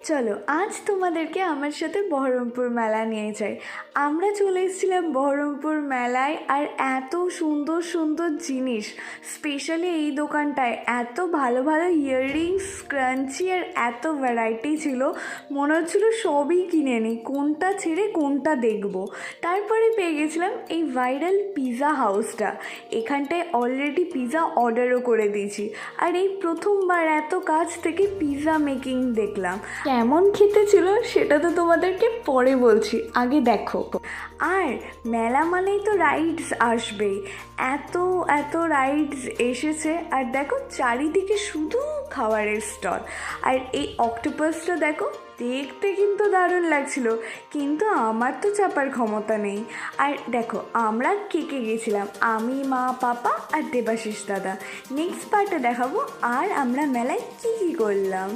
চলো আজ তোমাদেরকে আমার সাথে বহরমপুর মেলা নিয়ে যাই। আমরা চলে এসেছিলাম বহরমপুর মেলায়, আর এত সুন্দর সুন্দর জিনিস, স্পেশালি এই দোকানটায় এত ভালো ভালো ইয়াররিংস, স্ক্রাঞ্চি আর এত ভ্যারাইটি ছিল, মনে হচ্ছিলো সবই কিনে নিই, কোনটা ছেড়ে কোনটা দেখবো। তারপরে পেয়ে গেছিলাম এই ভাইরাল পিৎজা হাউসটা। এখানটায় অলরেডি পিৎজা অর্ডারও করে দিয়েছি, আর এই প্রথমবার এত কাছ থেকে পিৎজা মেকিং দেখলাম। কেমন খেতে ছিল সেটা তো তোমাদেরকে পরে বলছি, আগে দেখো। আর মেলা মানেই তো রাইডস আসবেই, এত এত রাইডস এসেছে। আর দেখো চারিদিকে শুধু খাবারের স্টল। আর এই অক্টোপাসটা দেখো, দেখতে কিন্তু দারুণ লাগছিল, কিন্তু আমার তো চাপার ক্ষমতা নেই। আর দেখো আমরা কে কে গেছিলাম, আমি, মা, পাপা আর দেবাশিস দাদা। নেক্সট পার্টে দেখাবো আর আমরা মেলায় কী কী করলাম।